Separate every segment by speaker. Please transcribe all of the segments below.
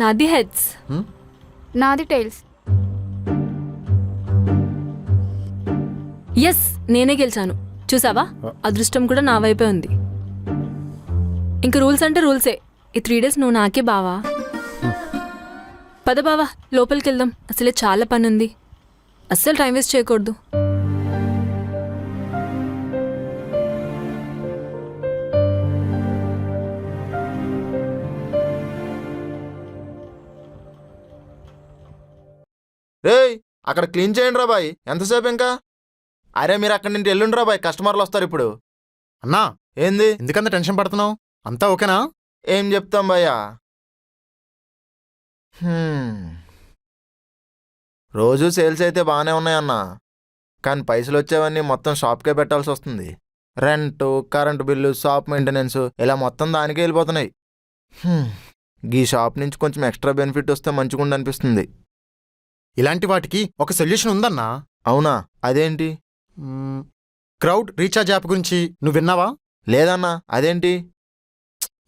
Speaker 1: నాది హెడ్స్.
Speaker 2: నాది tiles.
Speaker 1: Yes, నేనే గెలిచాను. చూసావా, అదృష్టం కూడా నా వైపే ఉంది. ఇంక రూల్స్ అంటే రూల్సే. ఈ 3 days నువ్వు నాకే బావా. పద బావా, లోపలికి వెళ్దాం. అసలే చాలా పని ఉంది. అస్సలు టైం వేస్ట్ చేయకూడదు.
Speaker 3: రేయ్, అక్కడ క్లీన్ చేయండి రా బాయ్. ఎంతసేపు ఇంకా? అరే మీరు అక్కడి నుండి ఎల్లుండి రా బాయ్, కస్టమర్లు వస్తారు ఇప్పుడు.
Speaker 4: అన్నా,
Speaker 3: ఏంది?
Speaker 4: ఎందుకంత టెన్షన్ పడుతున్నావు? అంతా ఓకేనా?
Speaker 3: ఏం చెప్తాం భయ్యా, రోజు సేల్స్ అయితే బాగానే ఉన్నాయన్నా, కానీ పైసలు వచ్చేవన్నీ మొత్తం షాప్కే పెట్టాల్సి వస్తుంది. Rent, current bill, shop maintenance ఇలా మొత్తం దానికే వెళ్ళిపోతున్నాయి. ఈ షాప్ నుంచి కొంచెం ఎక్స్ట్రా బెనిఫిట్ వస్తే మంచిగుండి అనిపిస్తుంది.
Speaker 4: ఇలాంటి వాటికి ఒక సొల్యూషన్ ఉందన్నా.
Speaker 3: అవునా? అదేంటి?
Speaker 4: క్రౌడ్ రీఛార్జ్ యాప్ గురించి నువ్వు విన్నావా?
Speaker 3: లేదన్నా, అదేంటి?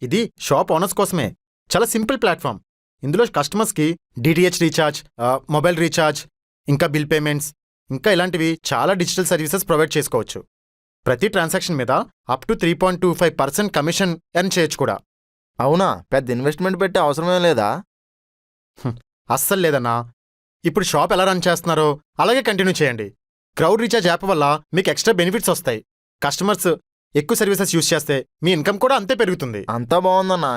Speaker 4: ఇది షాప్ ఓనర్స్ కోసమే. చాలా సింపుల్ ప్లాట్ఫామ్. ఇందులో కస్టమర్స్కి డిటిహెచ్ రీఛార్జ్, మొబైల్ రీఛార్జ్, ఇంకా బిల్ పేమెంట్స్, ఇంకా ఇలాంటివి చాలా డిజిటల్ సర్వీసెస్ ప్రొవైడ్ చేసుకోవచ్చు. ప్రతి ట్రాన్సాక్షన్ మీద అప్ టు 3.25% కమిషన్ ఎర్న్ చేయొచ్చు కూడా.
Speaker 3: అవునా? పెద్ద ఇన్వెస్ట్మెంట్ పెట్టే అవసరమే లేదా?
Speaker 4: అస్సలు లేదన్నా. ఇప్పుడు షాప్ ఎలా రన్ చేస్తున్నారో అలాగే కంటిన్యూ చేయండి. క్రౌడ్ రీఛార్జ్ యాప్ వల్ల మీకు ఎక్స్ట్రా బెనిఫిట్స్ వస్తాయి. కస్టమర్స్ ఎక్కువ సర్వీసెస్ యూస్ చేస్తే మీ ఇన్కమ్ కూడా అంతే పెరుగుతుంది.
Speaker 3: అంతా బాగుందన్నా,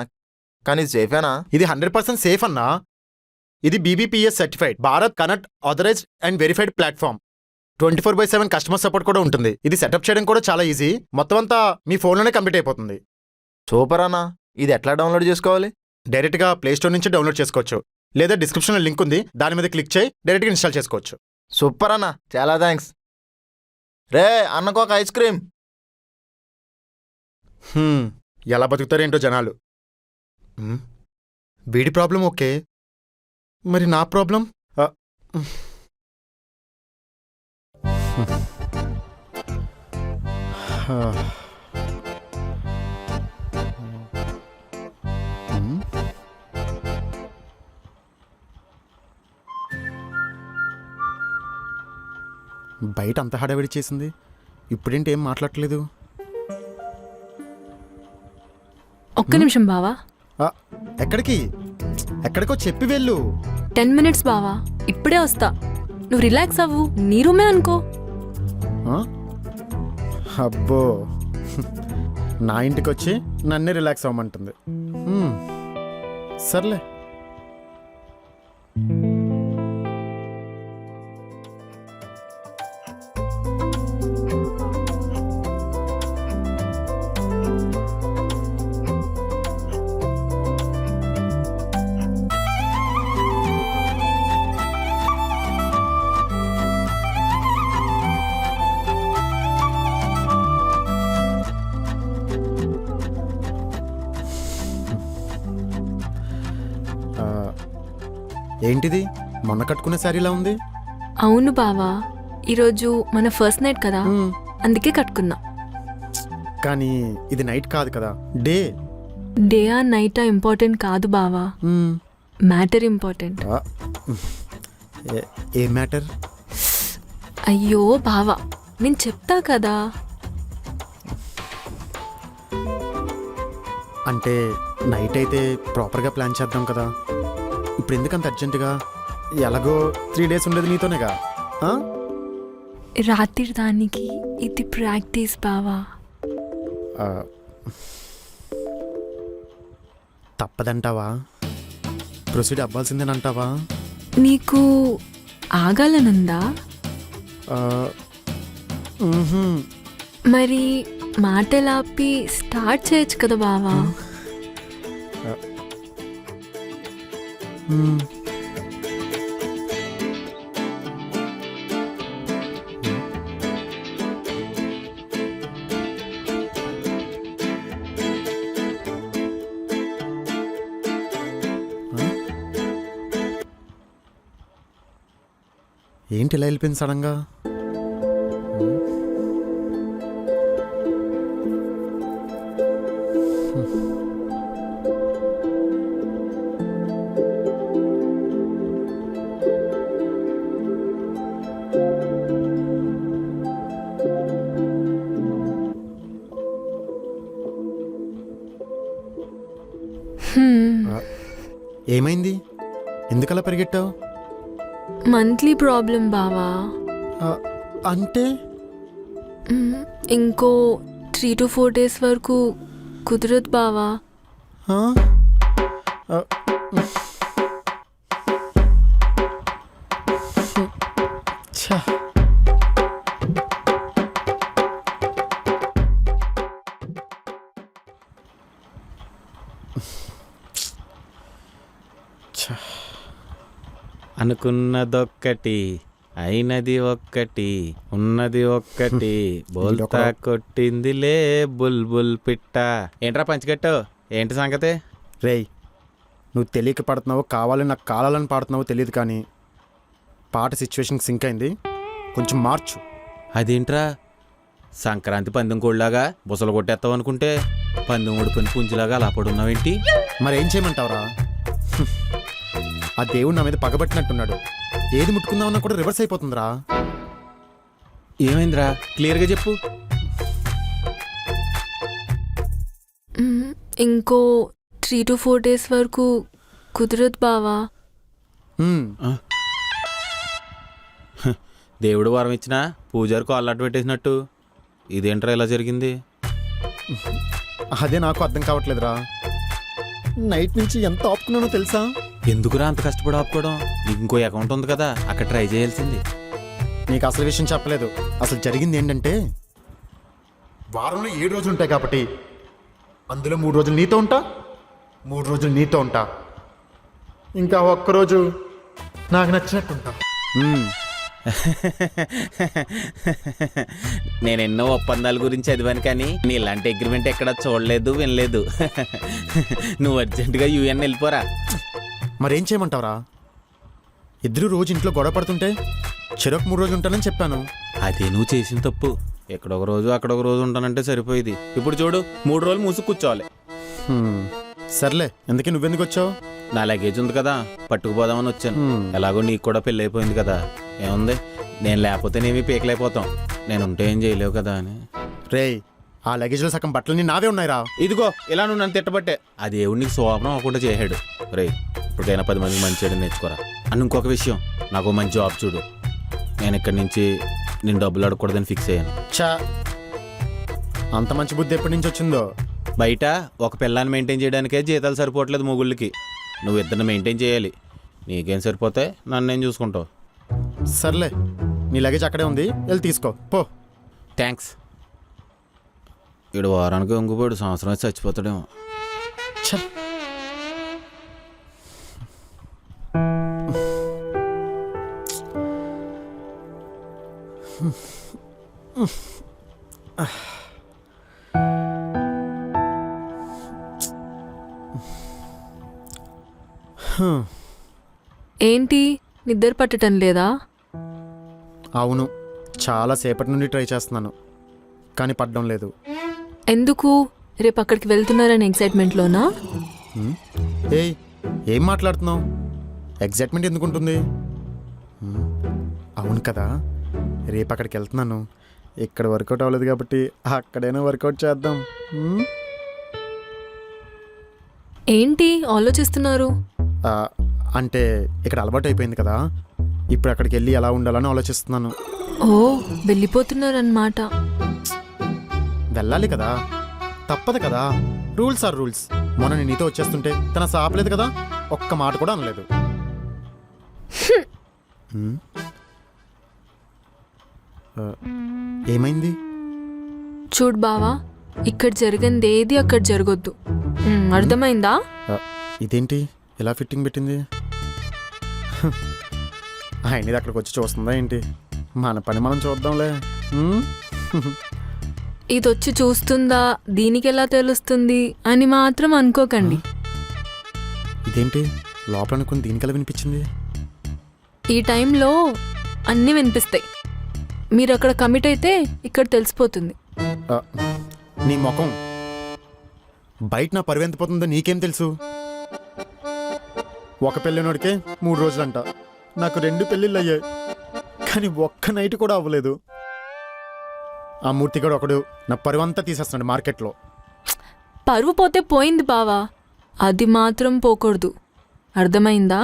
Speaker 3: కానీ సేఫేనా?
Speaker 4: ఇది 100% సేఫ్ అన్నా. ఇది BBPS certified, Bharat connect authorised and verified platform. 24/7 customer support కూడా ఉంటుంది. ఇది సెటప్ చేయడం కూడా చాలా ఈజీ. మొత్తం అంతా మీ ఫోన్లోనే కంప్లీట్ అయిపోతుంది.
Speaker 3: సూపర్ అన్నా. ఇది ఎట్లా డౌన్లోడ్ చేసుకోవాలి?
Speaker 4: డైరెక్ట్గా ప్లేస్టోర్ నుంచి డౌన్లోడ్ చేసుకోవచ్చు, లేదా డిస్క్రిప్షన్లో లింక్ ఉంది, దాని మీద క్లిక్ చేయి డైరెక్ట్గా ఇన్స్టాల్ చేసుకోవచ్చు.
Speaker 3: సూపర్ అన్నా, చాలా థ్యాంక్స్. రే అన్నకు ఒక ఐస్ క్రీమ్.
Speaker 4: ఎలా బతుకుతారేంటో జనాలు. వీడి ప్రాబ్లం ఓకే, మరి నా ప్రాబ్లం? బయట అంత హడావిడి చేసింది, ఇప్పుడేంటి ఏం మాట్లాడట్లేదు?
Speaker 1: ఒక్క నిమిషం బావా.
Speaker 4: ఎక్కడికి? ఎక్కడికో చెప్పి వెళ్ళు.
Speaker 1: 10 minutes బావా, ఇప్పుడే వస్తా. నువ్వు రిలాక్స్ అవ్వు, నీ రూమే అనుకో.
Speaker 4: అబ్బో, నా ఇంటికి వచ్చి నన్నే రిలాక్స్ అవ్వమంటుంది. సర్లే. ఏంటిది, మొన్న కట్టుకునే శారీలా ఉంది?
Speaker 1: అవును బావా, ఈరోజు మన ఫస్ట్ నైట్ కదా, అందుకే కట్టుకున్నా.
Speaker 4: కానీ ఇది నైట్ కాదు కదా, డే.
Speaker 1: డే ఆ నైట్ ఇంపార్టెంట్ కాదు బావా, మ్యాటర్ ఇంపార్టెంట్.
Speaker 4: ఏ మ్యాటర్?
Speaker 1: అయ్యో బావా, నేను చెప్తా కదా.
Speaker 4: అంటే నైట్ అయితే ప్రాపర్గా ప్లాన్ చేద్దాం కదా. ఇప్పుడు ఎందుకంత అర్జెంటుగా? ఎలాగో 3 days ఉండేది నీతోనేగా.
Speaker 1: రాత్రి దానికి ఇది ప్రాక్టీస్ బావా.
Speaker 4: తప్పదంటావా? ప్రొసీడ్ అవ్వాల్సిందేనంటావా?
Speaker 1: నీకు ఆగాలనుందా? మరి మాటలాపి స్టార్ట్ చేయొచ్చు కదా బావా.
Speaker 4: ఏంటి ఇలా వెళ్ళిపోయింది సడన్గా? ఏమైంది? ఎందుకలా పరిగెట్టావు?
Speaker 1: మంత్లీ ప్రాబ్లం బావా.
Speaker 4: అంటే
Speaker 1: ఇంకో 3 to 4 days వరకు కుదరదు బావా.
Speaker 4: ఆ? ఆ, ఛ.
Speaker 5: అనుకున్నదొక్కటి అయినది ఒక్కటి ఉన్నది ఒక్కటి బోల్తా కొట్టిందిలే బుల్బుల్ పిట్ట. ఏంట్రా పంచికట్టు, ఏంటి సంగతి?
Speaker 4: రేయ్, నువ్వు తెలియక పాడుతున్నావో కావాలని నాకు కావాలని పాడుతున్నావో తెలియదు, కానీ పాట సిచ్యువేషన్కి సింక్ అయింది, కొంచెం మార్చు.
Speaker 5: అదేంట్రా సంక్రాంతి పందెం కోళ్ళలాగా బుసలు కొట్టేస్తావు అనుకుంటే పందెం ఓడిపోయిన పుంజిలాగా అలా పడున్నావేంటి?
Speaker 4: మరేం చేయమంటావురా? ఆ దేవుడు నా మీద పగబట్టినట్టున్నాడు. ఏది ముట్టుకుందామన్నా కూడా రివర్స్ అయిపోతుందిరా.
Speaker 5: ఏమైందిరా, క్లియర్గా చెప్పు.
Speaker 1: ఇంకో 3 to 4 days వరకు కుదరదు బావా.
Speaker 5: దేవుడు వరం ఇచ్చినా పూజారికి అల్లట్టు పెట్టేసినట్టు ఇదేంట్రా ఇలా జరిగింది?
Speaker 4: అదే నాకు అర్థం కావట్లేదురా. నైట్ నుంచి ఎంత ఆపుకున్నానో తెలుసా?
Speaker 5: ఎందుకురా అంత కష్టపడి ఆపుకోవడం? నీకు ఇంకో అకౌంట్ ఉంది కదా, అక్కడ ట్రై చేయాల్సింది.
Speaker 4: నీకు అసలు విషయం చెప్పలేదు. అసలు జరిగింది ఏంటంటే, వారంలో 7 రోజులు ఉంటాయి కాబట్టి అందులో 3 రోజులు నీతో ఉంటా, 3 రోజులు నీతో ఉంటా, ఇంకా ఒక్కరోజు నాకు నచ్చినట్టుంటా.
Speaker 5: నేను ఎన్నో ఒప్పందాల గురించి చదివాను, కానీ నీ ఇలాంటి అగ్రిమెంట్ ఎక్కడ చూడలేదు, వినలేదు. నువ్వు అర్జెంటుగా యూఎన్ వెళ్ళిపోరా.
Speaker 4: మరేం చేయమంటావురా? ఇద్దరు రోజు ఇంట్లో గొడవ పడుతుంటే చెరొక 3 రోజులు ఉంటానని చెప్పాను.
Speaker 5: అదే నువ్వు చేసిన తప్పు. ఎక్కడొక రోజు అక్కడొక రోజు ఉంటానంటే సరిపోయేది. ఇప్పుడు చూడు, 3 రోజులు మూసుకు కూర్చోవాలి.
Speaker 4: సర్లే, ఎందుకే నువ్వెందుకు వచ్చావు?
Speaker 5: నా లగేజ్ ఉంది కదా, పట్టుకుపోదామని వచ్చాను. ఎలాగో నీకు కూడా పెళ్ళి అయిపోయింది కదా, ఏముంది, నేను లేకపోతే నేమి పీకలేకపోతాం, నేను ఉంటే ఏం చేయలేవు కదా అని.
Speaker 4: రేయ్, ఆ లగేజ్లో సగం బట్టలన్నీ నావే ఉన్నాయిరా.
Speaker 5: ఇదిగో ఇలా నువ్వు నన్ను తిట్టబట్టే ఆ దేవుడు నీకు శోభనం అవ్వకుండా చేశాడు. రే, ఇప్పటికైనా 10 మందికి మంచి చేయడం నేర్చుకోరా. అని ఇంకొక విషయం, నాకు మంచి జాబ్ చూడు. నేను ఇక్కడి నుంచి నేను డబ్బులు అడగకూడదని ఫిక్స్ అయ్యాను.
Speaker 4: చా, అంత మంచి బుద్ధి ఎప్పటి నుంచి వచ్చిందో?
Speaker 5: బయట ఒక పిల్లాన్ని మెయింటైన్ చేయడానికే జీతాలు సరిపోవట్లేదు మొగుళ్ళకి. నువ్వు ఇద్దరిని మెయింటైన్ చేయాలి. నీకేం సరిపోతే నన్ను నేను చూసుకుంటావు.
Speaker 4: సర్లే, నీ లగేజ్ అక్కడే ఉంది, వెళ్ళి తీసుకో పో.
Speaker 5: థ్యాంక్స్. ఈడు వారానికి ఇంకోపోయాడు, సంవత్సరం అయితే చచ్చిపోతాడేమో.
Speaker 4: ఛ.
Speaker 1: ఏంటి, నిద్ర పట్టడం లేదా?
Speaker 4: అవును, చాలా సేపటి నుండి ట్రై చేస్తున్నాను, కానీ పడడం లేదు.
Speaker 1: ఎందుకు? రేపు అక్కడికి వెళ్తున్నారని ఎక్సైట్మెంట్లోనా?
Speaker 4: ఏయ్, ఏం మాట్లాడుతున్నావు? ఎగ్జైట్మెంట్ ఎందుకుంటుంది? అవును కదా, రేపు అక్కడికి వెళ్తున్నాను. ఇక్కడ వర్కౌట్ అవ్వలేదు కాబట్టి అక్కడైనా వర్కౌట్ చేద్దాం.
Speaker 1: ఏంటి ఆలోచిస్తున్నారు?
Speaker 4: అంటే ఇక్కడ అలవాటు అయిపోయింది కదా, ఇప్పుడు అక్కడికి వెళ్ళి ఎలా ఉండాలని ఆలోచిస్తున్నాను.
Speaker 1: ఓ, వెళ్ళిపోతున్నారన్నమాట.
Speaker 4: వెళ్ళాలి కదా, తప్పదు కదా, రూల్స్ ఆర్ రూల్స్. మొన్న నేను నీతో వచ్చేస్తుంటే తన సాపలేదు కదా, ఒక్క మాట కూడా అనలేదు. ఏమైంది?
Speaker 1: చూడు బావా, ఇక్కడ జరిగింది ఏది అక్కడ జరగొద్దు, అర్థమైందా?
Speaker 4: ఇదేంటి ఇలా ఫిట్టింగ్ పెట్టింది? ఆయనది అక్కడికి వచ్చి చూస్తుందా ఏంటి? మన పని మనం చూద్దాంలే.
Speaker 1: ఇది వచ్చి చూస్తుందా, దీనికి ఎలా తెలుస్తుంది అని మాత్రం అనుకోకండి.
Speaker 4: ఇదేంటి లోపల అనుకుని దీనికెలా వినిపించింది?
Speaker 1: ఈ టైంలో అన్నీ వినిపిస్తాయి. మీరు అక్కడ కమిట్ అయితే ఇక్కడ తెలిసిపోతుంది.
Speaker 4: నీ ముఖం, బయట నా పరువు ఎంత పోతుందో నీకేం తెలుసు? ఒక పెళ్ళినోడికే 3 రోజులంట, నాకు 2 పెళ్ళిళ్ళు అయ్యాయి, కానీ ఒక్క నైట్ కూడా అవ్వలేదు. ఆ మూర్తి కూడా ఒకడు నా పరువంతా తీసేస్తున్నాడు మార్కెట్లో.
Speaker 1: పరువు పోతే పోయింది బావా, అది మాత్రం పోకూడదు. అర్థమైందా?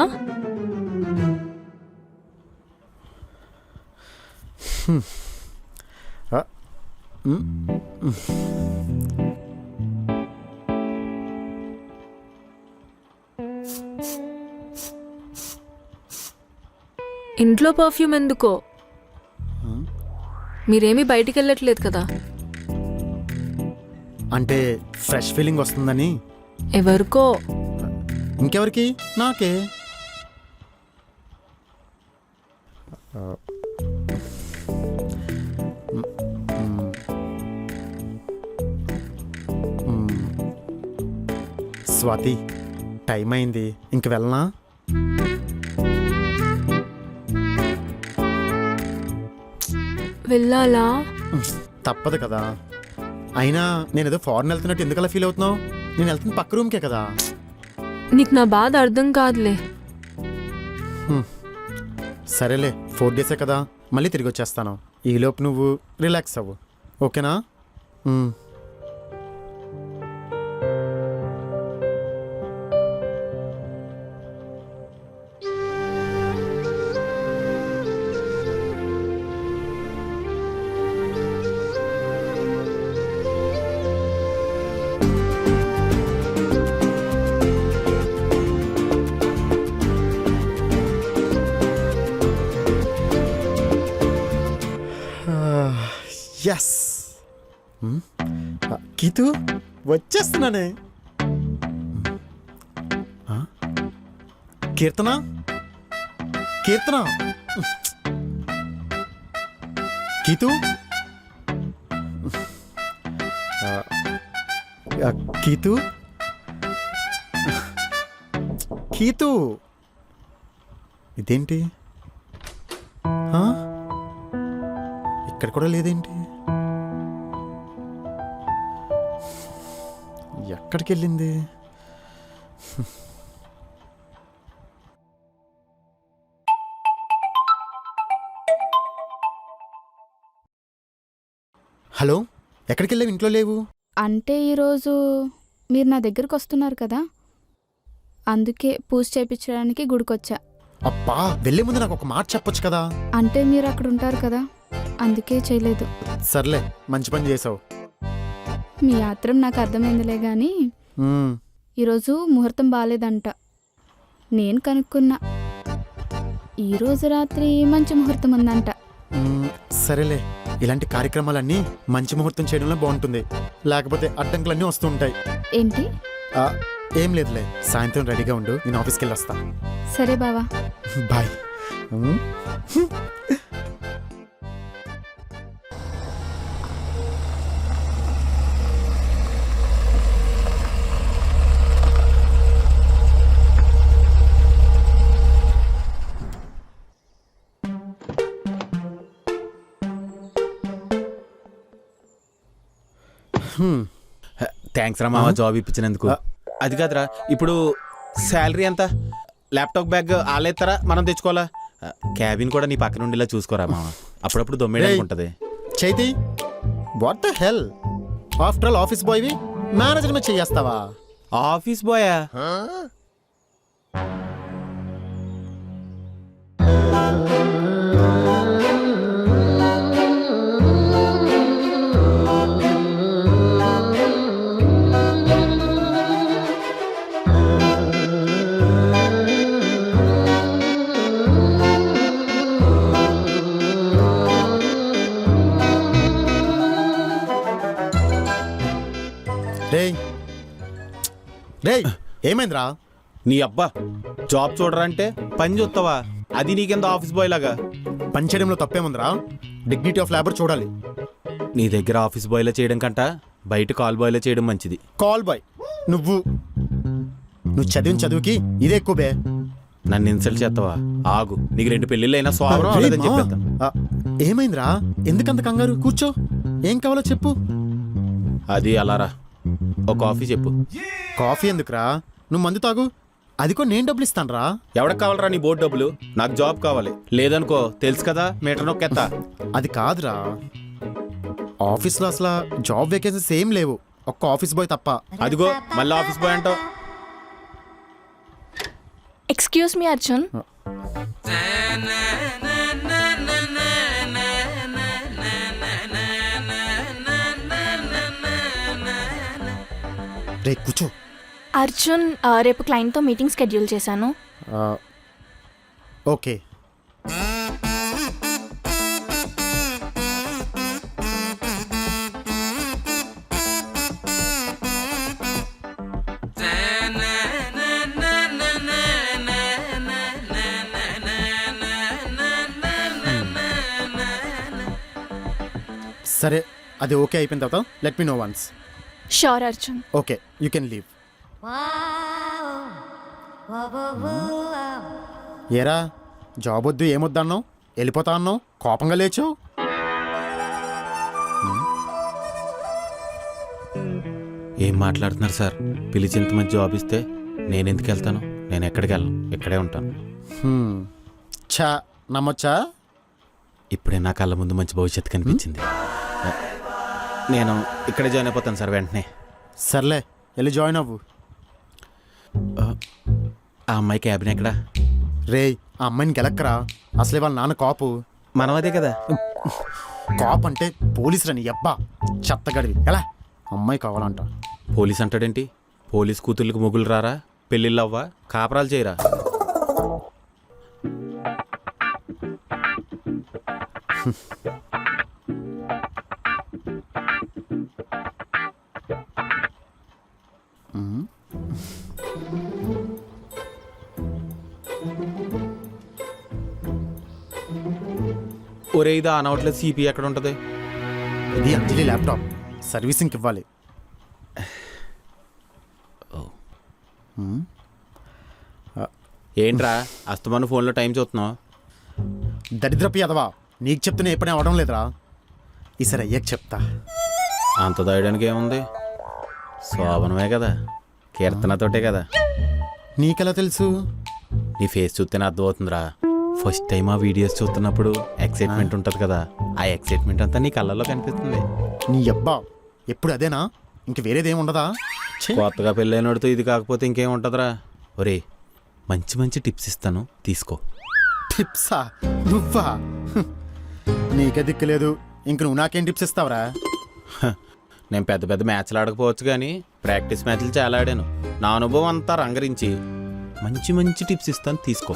Speaker 1: ఇంట్లో పర్ఫ్యూమ్ ఎందుకో? మీరేమీ బయటికి వెళ్ళట్లేదు కదా?
Speaker 4: అంటే ఫ్రెష్ ఫీలింగ్ వస్తుందని.
Speaker 1: ఎవరికో.
Speaker 4: ఇంకెవరికి? నాకే. స్వాతి, టైం అయింది, ఇంక వెళ్ళనా?
Speaker 1: వెళ్ళాలా?
Speaker 4: తప్పదు కదా. అయినా నేనేదో ఫారెన్ వెళ్తున్నట్టు ఎందుకలా ఫీల్ అవుతున్నావు? నేను వెళ్తున్న పక్క రూమ్కే కదా.
Speaker 1: నీకు నా బాధ అర్థం కాదులే.
Speaker 4: సరేలే, 4 డేసే కదా, మళ్ళీ తిరిగి వచ్చేస్తాను. ఈలోపు నువ్వు రిలాక్స్ అవ్వు, ఓకేనా? ఎస్. గీతు, వచ్చేస్తున్నానే. కీర్తన, కీర్తన, గీతు, గీతు, గీతు, ఇదేంటి? ఇక్కడ కూడా లేదేంటి? ఎక్కడికి వెళ్ళింది? హలో, ఎక్కడికి వెళ్ళావు? ఇంట్లో లేవు.
Speaker 2: అంటే ఈరోజు మీరు నా దగ్గరకు వస్తున్నారు కదా, అందుకే పూజ చేయించడానికి గుడికొచ్చా.
Speaker 4: అబ్బా, వెళ్ళే ముందు నాకు ఒక మాట చెప్పొచ్చు కదా.
Speaker 2: అంటే మీరు అక్కడ ఉంటారు కదా, అందుకే చేయలేదు.
Speaker 4: సర్లే, మంచి పని చేసావు.
Speaker 2: మీ ఆత్రం నాకు అర్థమైందిలే గాని ఈరోజు ముహూర్తం బాగాలేదంట. నేను కనుక్కున్నా, ఈరోజు రాత్రి మంచి ముహూర్తం ఉందంట.
Speaker 4: సరేలే, ఇలాంటి కార్యక్రమాలన్నీ మంచి ముహూర్తం చేయడంలో బాగుంటుంది, లేకపోతే అడ్డంకులన్నీ వస్తూ ఉంటాయి.
Speaker 2: ఏంటి?
Speaker 4: ఏం లేదులే, సాయంత్రం రెడీగా ఉండు, నేను ఆఫీస్కి వెళ్ళి వస్తా.
Speaker 2: సరే బావా,
Speaker 4: బాయ్.
Speaker 5: థ్యాంక్స్ రా మామ, జాబ్ ఇప్పించినందుకు. అది కాదురా, ఇప్పుడు శాలరీ ఎంత? ల్యాప్టాప్ బ్యాగ్ ఆలేస్తారా, మనం తెచ్చుకోవాలా? క్యాబిన్ కూడా నీ పక్కన ఉండేలా చూసుకోరా మామ, అప్పుడప్పుడు దొమ్మేయడానికి ఉంటుంది.
Speaker 4: Chaithi, what the hell? After all office బాయ్వి మేనేజర్ మీద చెయ్యేస్తావా?
Speaker 5: ఆఫీస్ బాయా?
Speaker 4: రేయ్, ఏమైందిరా?
Speaker 5: నీ అబ్బా, జాబ్ చూడరా అంటే పని చూస్తావా? అది నీకెంత ఆఫీస్ బాయ్ లాగా?
Speaker 4: పని చేయడంలో తప్పేముందిరా? డిగ్నిటీ ఆఫ్ లేబర్ చూడాలి.
Speaker 5: నీ దగ్గర ఆఫీస్ బాయ్లో చేయడం కంట బయట కాల్ బాయ్లో చేయడం మంచిది.
Speaker 4: కాల్ బాయ్ నువ్వు చదివిన చదువుకి ఇదే ఎక్కువ బే.
Speaker 5: నన్ను ఇన్సల్ట్ చేస్తావా? ఆగు, నీకు 2 పెళ్ళిళ్ళైనా స్వాభావం అవ్వలేదని చెప్పేస్తాను.
Speaker 4: ఏమైందిరా? ఎందుకంత కంగారు? కూర్చో, ఏం కావాలో చెప్పు.
Speaker 5: అది అలారా, ఒక కాఫీ చెప్పు.
Speaker 4: కాఫీ ఎందుకురా? నువ్వు మందు తాగు, అదికో నేను డబ్బులు ఇస్తాను రా.
Speaker 5: ఎవరికి కావాలరా నీ బోర్డు డబ్బులు? నాకు జాబ్ కావాలి. లేదనుకో తెలుసు కదా, మీటర్ నొక్కేస్తా.
Speaker 4: అది కాదురా, ఆఫీస్లో అసలు జాబ్ వేకెన్సీస్ ఏం లేవు, ఒక్క ఆఫీస్ బాయ్ తప్ప.
Speaker 5: అదిగో మళ్ళీ ఆఫీస్ బాయ్ అంటావు.
Speaker 2: Excuse me Arjun.
Speaker 4: రే కూర్చో.
Speaker 2: అర్జున్ రేపు క్లయింట్తో మీటింగ్ షెడ్యూల్ చేశాను.
Speaker 4: ఓకే. సరే, అది ఓకే అయిపోయిన తర్వాత let me know once.
Speaker 2: Sure Arjun.
Speaker 4: Okay, you can leave. ఏరా, జాబ్ వద్దు ఏమొద్దు అన్నావు, వెళ్ళిపోతా అన్నావు, కోపంగా లేచావు.
Speaker 5: ఏం మాట్లాడుతున్నారు సార్? పిలిచి ఇంత మంచి జాబ్ ఇస్తే నేను ఎందుకు వెళ్తాను? నేను ఎక్కడికి వెళ్ళను, ఇక్కడే ఉంటాను.
Speaker 4: చా నమ్మొచ్చా?
Speaker 5: ఇప్పుడే నా కళ్ళ ముందు మంచి భవిష్యత్తు కనిపించింది. నేను ఇక్కడే జాయిన్ అయిపోతాను సార్ వెంటనే.
Speaker 4: సర్లే, వెళ్ళి జాయిన్ అవ్వు.
Speaker 5: ఆ అమ్మాయి క్యాబిన్ ఎక్కడా?
Speaker 4: రే, ఆ అమ్మాయిని గెలక్కరా, అసలే వాళ్ళ నాన్న కాపు.
Speaker 5: మనం అదే కదా.
Speaker 4: కాప్ అంటే పోలీసులని ఎబ్బా చెత్తగడివి. ఎలా అమ్మాయి కావాలంట?
Speaker 5: పోలీస్ అంటాడేంటి? పోలీస్ కూతుర్లకు మొగులు రారా? పెళ్ళిళ్ళు అవ్వా? కాపరాలు చేయరా? ఒరే, ఇది ఆన్ అవట్లేదు. సిపి ఎక్కడ ఉంటుంది?
Speaker 4: ఇది అంజలి ల్యాప్టాప్, సర్వీసింగ్కి ఇవ్వాలి.
Speaker 5: ఏంట్రా అస్తమాను ఫోన్లో టైం చూస్తున్నావు?
Speaker 4: దరిద్రపు ఎదవా, నీకు చెప్తూనే ఎప్పుడే అవడం లేదురా. ఈసారి అయ్యాక చెప్తా.
Speaker 5: అంత దాయడానికి ఏముంది? శోభనమే కదా, కీర్తనతోటే కదా.
Speaker 4: నీకెలా తెలుసు?
Speaker 5: నీ ఫేస్ చూస్తేనే అర్థమవుతుందిరా. ఫస్ట్ టైం ఆ వీడియోస్ చూస్తున్నప్పుడు ఎక్సైట్మెంట్ ఉంటుంది కదా, ఆ ఎక్సైట్మెంట్ అంతా నీ కళ్ళల్లో కనిపిస్తుంది.
Speaker 4: నీ అబ్బా ఎప్పుడు అదేనా? ఇంక వేరేదేం ఉండదా? ఛీ.
Speaker 5: కొత్తగా పెళ్ళైనడితో ఇది కాకపోతే ఇంకేం ఉంటుందిరా? ఒరే, మంచి మంచి టిప్స్ ఇస్తాను, తీసుకో.
Speaker 4: టిప్సా? నువ్వా? నీకే దిక్కులేదు, ఇంక నువ్వు నాకేం టిప్స్ ఇస్తావరా?
Speaker 5: నేను పెద్ద పెద్ద మ్యాచ్లు ఆడకపోవచ్చు కానీ ప్రాక్టీస్ మ్యాచ్లు చాలా ఆడాను. నా అనుభవం అంతా రంగరించి మంచి మంచి టిప్స్ ఇస్తాను, తీసుకో.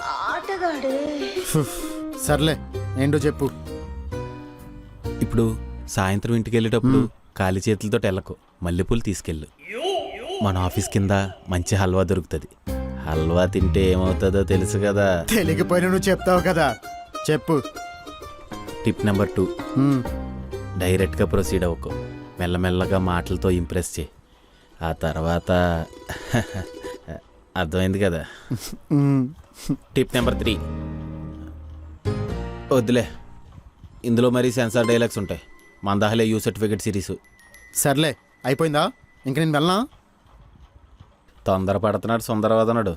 Speaker 4: సర్లే, ఏంటో చెప్పు.
Speaker 5: ఇప్పుడు సాయంత్రం ఇంటికి వెళ్ళేటప్పుడు ఖాళీ చేతులతో వెళ్ళకు, మల్లెపూలు తీసుకెళ్ళు. మన ఆఫీస్ కింద మంచి హల్వా దొరుకుతుంది. హల్వా తింటే ఏమవుతుందో తెలుసు కదా.
Speaker 4: తెలియకపోయినా నువ్వు చెప్తావు కదా, చెప్పు.
Speaker 5: టిప్ నెంబర్ 2, డైరెక్ట్గా ప్రొసీడ్ అవ్వకు, మెల్లమెల్లగా మాటలతో ఇంప్రెస్ చేయి. ఆ తర్వాత అర్థమైంది కదా. టిప్ నెంబర్ 3, వద్దులే, ఇందులో మరీ సెన్సార్ డైలాగ్స్ ఉంటాయి. మందాహలే యూ సర్టిఫికేట్ సిరీస్.
Speaker 4: సర్లే, అయిపోయిందా? ఇంక నేను వెళ్ళనా?
Speaker 5: తొందర పడుతున్నాడు, సుందరవదనాడు.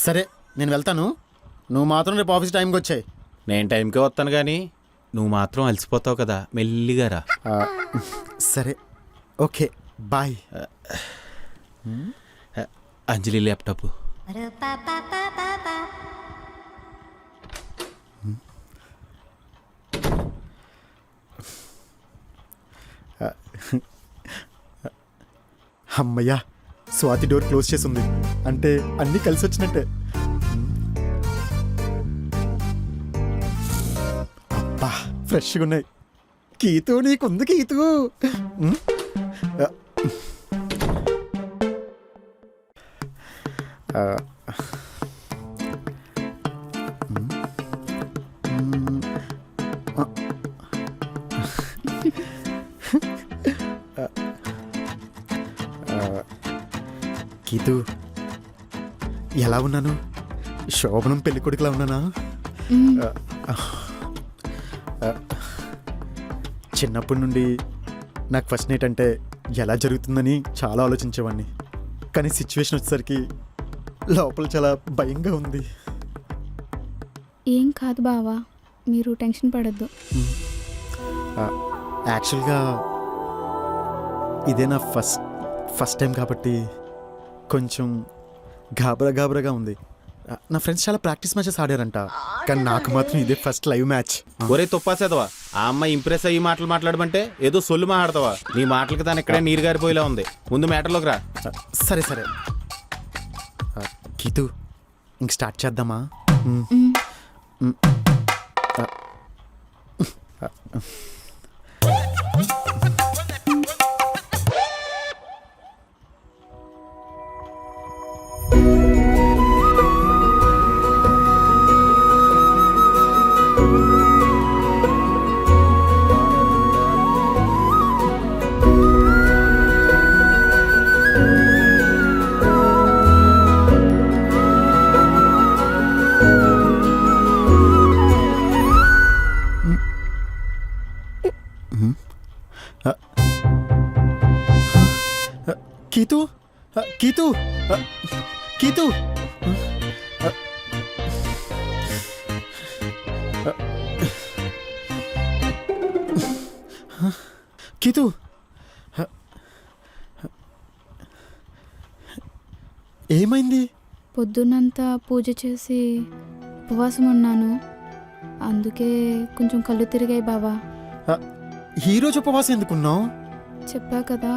Speaker 4: సరే, నేను వెళ్తాను. నువ్వు మాత్రం రేపు ఆఫీస్ టైంకి వచ్చాయి.
Speaker 5: నేను టైంకే వస్తాను కానీ నువ్వు మాత్రం అలసిపోతావు కదా, మెల్లిగా రా.
Speaker 4: సరే, ఓకే, బాయ్.
Speaker 5: అంజలి ల్యాప్టాప్.
Speaker 4: అమ్మయ్యా, స్వాతి డోర్ క్లోజ్ చేసి ఉంది అంటే అన్నీ కలిసి వచ్చినట్టే. అబ్బా, ఫ్రెష్గా ఉన్నాయి. కీతు, నీకుంది కీతు. కీతు, ఎలా ఉన్నాను? శోభనం పెళ్లి కొడుకులా ఉన్నానా? చిన్నప్పటి నుండి నాకు ఫస్ట్ నైట్ అంటే ఎలా జరుగుతుందని చాలా ఆలోచించేవాడిని. కానీ సిచ్యువేషన్ వచ్చేసరికి లోపల చాలా భయంగా ఉంది.
Speaker 2: ఏం కాదు బావా, మీరు టెన్షన్ పడద్దు.
Speaker 4: యాక్చువల్గా ఇదే నా ఫస్ట్ టైం కాబట్టి కొంచెం గాబరాగా ఉంది. నా ఫ్రెండ్స్ చాలా ప్రాక్టీస్ మ్యాచెస్ ఆడారంట, కానీ నాకు మాత్రం ఇదే ఫస్ట్ లైవ్ మ్యాచ్.
Speaker 5: ఒరే తుప్పాసేదవా, ఆ అమ్మాయి ఇంప్రెస్ అయ్యి మాటలు మాట్లాడమంటే ఏదో సొల్లు మాట్లాడతావా? నీ మాటలకి తను ఇక్కడే నీరు గారిపోయేలా ఉంది. ముందు మ్యాటర్లోకి రా.
Speaker 4: సరే గీతు, ఇంక స్టార్ట్ చేద్దామా? గీతు గీతు, ఏమైంది?
Speaker 2: పొద్దున్నంతా పూజ చేసి ఉపవాసం ఉన్నాను, అందుకే కొంచెం కళ్ళు తిరిగాయి బావా.
Speaker 4: ఈరోజు ఉపవాసం ఎందుకున్నావు?
Speaker 2: చెప్పా కదా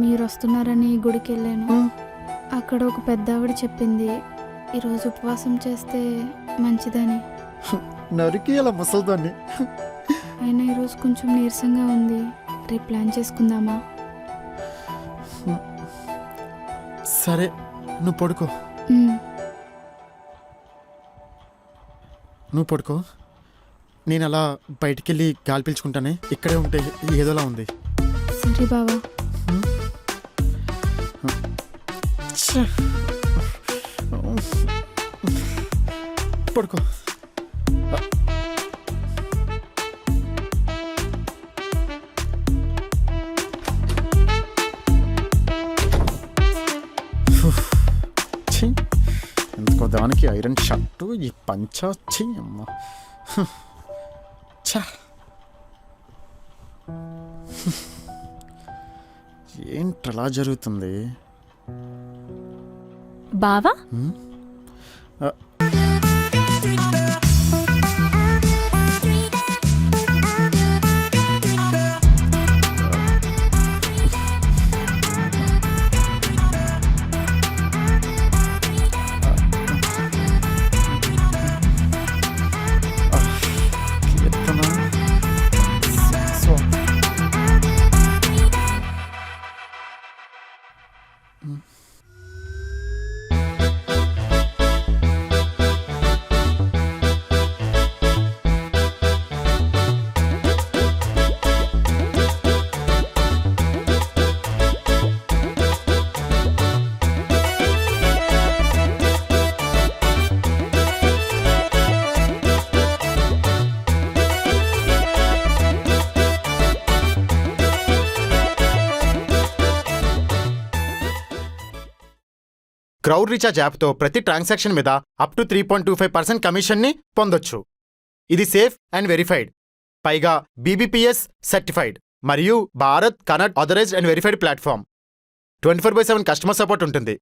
Speaker 2: మీరు వస్తున్నారని గుడికి వెళ్ళాను. అక్కడ ఒక పెద్ద ఆవిడ చెప్పింది ఈరోజు ఉపవాసం చేస్తే మంచిదని.
Speaker 4: నరికి అలా ముసల్దాన్ని.
Speaker 2: అయినా ఈరోజు కొంచెం నీరసంగా ఉంది, రేపు ప్లాన్ చేసుకుందామా?
Speaker 4: సరే, నువ్వు పడుకో. నువ్వు పడుకో, నేను అలా బయటికి వెళ్ళి గాలి పీల్చుకుంటానే. ఇక్కడే ఉంటే ఏదోలా ఉంది.
Speaker 2: సరే బావా.
Speaker 4: పడుకో. ఎందుకో దానికి ఐరన్ షర్టు, ఈ పంచ అమ్మ. ఏంట్రలా జరుగుతుంది?
Speaker 1: బావా
Speaker 4: క్రౌడ్ రీఛార్జ్ యాప్తో ప్రతి ట్రాన్సాక్షన్ మీద అప్ టు 3.25% కమిషన్ని పొందొచ్చు. ఇది సేఫ్ అండ్ వెరిఫైడ్, పైగా BBPS సర్టిఫైడ్ మరియు Bharat connect authorised and verified platform. 24/7 customer support ఉంటుంది.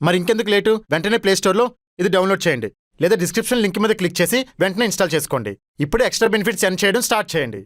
Speaker 4: మరి ఇంకెందుకు లేటు, వెంటనే ప్లేస్టోర్లో ఇది డౌన్లోడ్ చేయండి, లేదా డిస్క్రిప్షన్ లింక్ మీద క్లిక్ చేసి వెంటనే ఇన్స్టాల్ చేసుకోండి. ఇప్పుడే ఎక్స్ట్రా బెనిఫిట్స్ సెండ్ చేయడం స్టార్ట్ చేయండి.